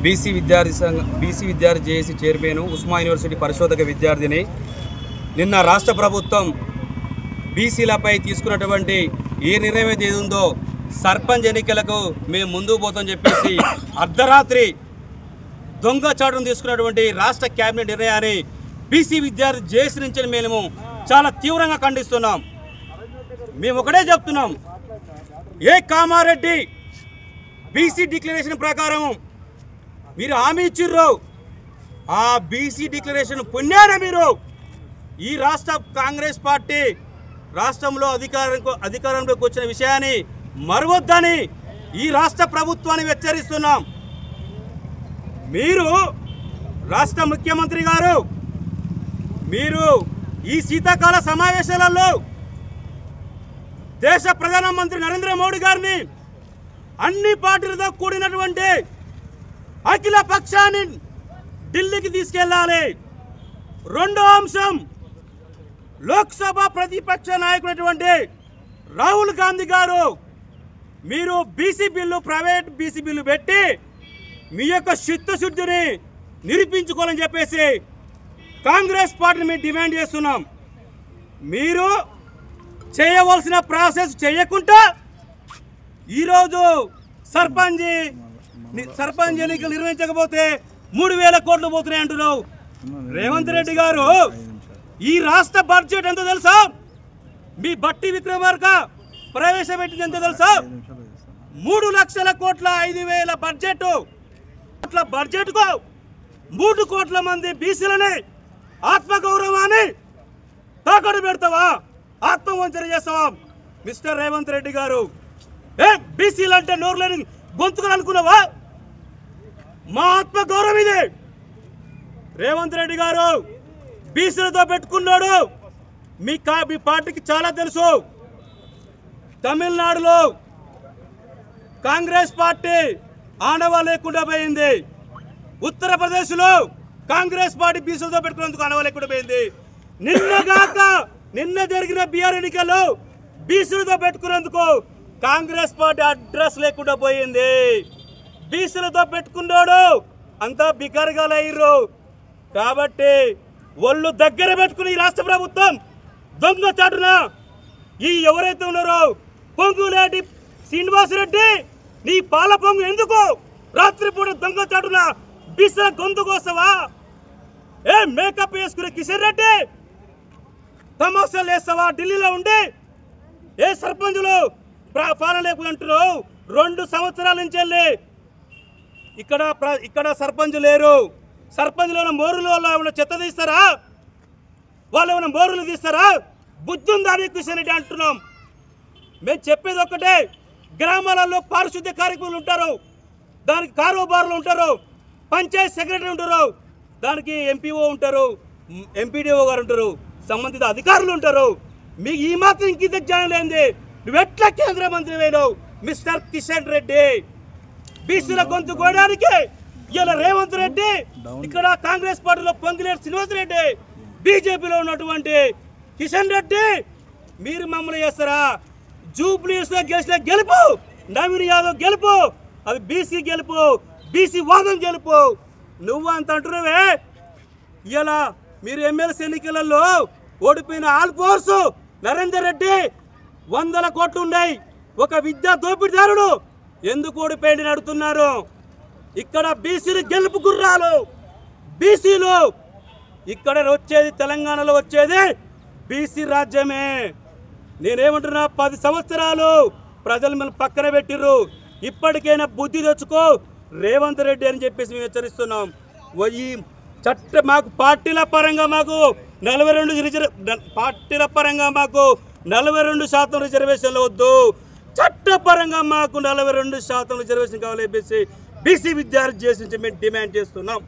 BC విద్యార్థి JAC chairman, ఉస్మా university పరిశోధక విద్యార్థిని. నిన్న రాష్ట్ర ప్రభుత్వం బీసీలపై తీసుకున్నటువంటి ఏ నిర్ణయం అయితే ఉందో సర్పంచ్ ఎన్నికలకు మేము ముందుకు పోతామని చెప్పేసి అర్ధరాత్రి దొంగచాటును తీసుకున్నటువంటి రాష్ట్ర కేబినెట్ నిర్ణయాన్ని బీసీ విద్యార్థి జేఏసీ నుంచి మేము చాలా తీవ్రంగా ఖండిస్తున్నాం. మేము ఒకటే చెప్తున్నాం, ఏ కామారెడ్డి బీసీ డిక్లరేషన్ ప్రకారం మీరు హామీ ఇచ్చిర్రు, ఆ బీసీ డిక్లరేషన్ పుణ్యాన మీరు ఈ రాష్ట్ర కాంగ్రెస్ పార్టీ రాష్ట్రంలో అధికారంలోకి వచ్చిన విషయాన్ని మరవద్దని ఈ రాష్ట్ర ప్రభుత్వాన్ని హెచ్చరిస్తున్నాం. మీరు రాష్ట్ర ముఖ్యమంత్రి గారు, మీరు ఈ శీతాకాల సమావేశాలలో దేశ ప్రధానమంత్రి నరేంద్ర మోడీ గారిని, అన్ని పార్టీలతో కూడినటువంటి అఖిల పక్షాన్ని ఢిల్లీకి తీసుకెళ్ళాలి. రెండో అంశం, లోక్సభ ప్రతిపక్ష నాయకుడైనటువంటి రాహుల్ గాంధీ గారు, మీరు BC bill, private BC bill పెట్టి మీ యొక్క చిత్తశుద్ధిని నిరూపించుకోవాలని చెప్పేసి కాంగ్రెస్ పార్టీని మేము డిమాండ్ చేస్తున్నాం. మీరు చేయవలసిన ప్రాసెస్ చేయకుండా ఈరోజు సర్పంచ్ ఎన్నికలు నిర్వహించకపోతే 3,000 కోట్లు పోతున్నాయి అంటున్నావు. రేవంత్ రెడ్డి గారు, ఈ రాష్ట్ర బడ్జెట్ ఎంతో తెలుసా? మీ బట్టి విక్రమార్క ప్రవేశపెట్టింది ఎంతో తెలుసా? 3,00,000 కోట్ల 5,000 బడ్జెట్. బడ్జెట్కు 3 కోట్ల మంది బీసీలని ఆత్మగౌరవాన్ని తాకట్టు పెడతావా? ఆత్మవంచన చేస్తావా? మిస్టర్ రేవంత్ రెడ్డి గారు, బీసీలు అంటే నోరు లేని గొంతుకలు అనుకున్నావా? మా ఆత్మగౌరవం ఇది. రేవంత్ రెడ్డి గారు బీసీలతో పెట్టుకున్నాడు. మీ పార్టీకి చాలా తెలుసు. తమిళనాడులో కాంగ్రెస్ పార్టీ ఆనవా లేకుండా పోయింది. ఉత్తరప్రదేశ్లో కాంగ్రెస్ పార్టీ బీసీలతో పెట్టుకున్నందుకు ఆనవా లేకుండా పోయింది. నిన్న జరిగిన బీఆర్ ఎన్నికల్లో బీసీలతో పెట్టుకున్నందుకు కాంగ్రెస్ పార్టీ అడ్రస్ లేకుండా పోయింది. బీసీలతో పెట్టుకున్నాడు, అంతా బికరగాలయ్యారు. కాబట్టి ఒళ్ళు దగ్గర పెట్టుకుని ఈ రాష్ట్ర ప్రభుత్వం దొంగచాటున ఈ ఎవరైతే ఉన్నారో పొంగులేటి శ్రీనివాసరెడ్డి, నీ పాల పొంగు ఎందుకు రాత్రిపూట దొంగచాటున బీసీల గొంతు కోసవా? మేకప్ వేసుకునే కిషన్ రెడ్డి తమాషాలు వేస్తావా? ఢిల్లీలో ఉండి సర్పంచులు పాలన లేకుంటున్నావు. 2 సంవత్సరాల నుంచి వెళ్ళి ఇక్కడ సర్పంచ్ లేరు. సర్పంచ్లు ఏమైనా మోరులో ఏమైనా చెత్త తీస్తారా? వాళ్ళు ఏమైనా మోరులు తీస్తారా? బుద్ధి ఉందా అని కిషన్ రెడ్డి అంటున్నాం. మేము చెప్పేది ఒక్కటే, గ్రామాలలో పారిశుద్ధ్య కార్యక్రమాలు ఉంటారు, దానికి కారోబార్లు ఉంటారు, పంచాయత్ సెక్రటరీ ఉంటారు, దానికి ఎంపీఓ ఉంటారు, ఎంపీడీఓ గారు ఉంటారు, సంబంధిత అధికారులు ఉంటారు. మీకు ఈ మాత్రం ఇంకింత జ్ఞానం లేనిది నువ్వు ఎట్లా కేంద్ర మంత్రి అయినావు మిస్టర్ కిషన్ రెడ్డి? బీసీల గొంతు కోయడానికి ఇలా రేవంత్ రెడ్డి, ఇక్కడ కాంగ్రెస్ పార్టీలో పొంగిలేటి శ్రీనివాసరెడ్డి, బీజేపీలో ఉన్నటువంటి కిషన్ రెడ్డి, మీరు మమ్మల్ని చేస్తారా? జూబ్లీస్లో గెలిచిన గెలుపు, నవీన్ యాదవ్ గెలుపు, అది బీసీ గెలుపు, బీసీ వాదం గెలుపు. నువ్వు అంత అంటున్నావే. ఇలా మీరు ఎమ్మెల్సీ ఎన్నికలలో ఓడిపోయిన ఆల్ ఫోర్స్ నరేందర్ రెడ్డి 100 కోట్లు ఉన్నాయి. ఒక విద్యా దోపిడీదారుడు ఎందుకు ఓడిపోయింది అడుగుతున్నారు. ఇక్కడ బీసీలు గెలుపు గుర్రాలు. బీసీలు ఇక్కడ వచ్చేది, తెలంగాణలో వచ్చేది బీసీ రాజ్యమే. నేనేమంటున్నా, 10 సంవత్సరాలు ప్రజలు మిమ్మల్ని పక్కన పెట్టిర్రు. ఇప్పటికైనా బుద్ధి తెచ్చుకో రేవంత్ రెడ్డి అని చెప్పేసి మేము హెచ్చరిస్తున్నాం. ఈ మాకు పార్టీల పరంగా మాకు 42% రిజర్వేషన్లు వద్దు, చట్టపరంగా మాకు 42% రిజర్వేషన్ కావాలి చెప్పేసి బీసీ విద్యార్థి చేసి మేము డిమాండ్ చేస్తున్నాం.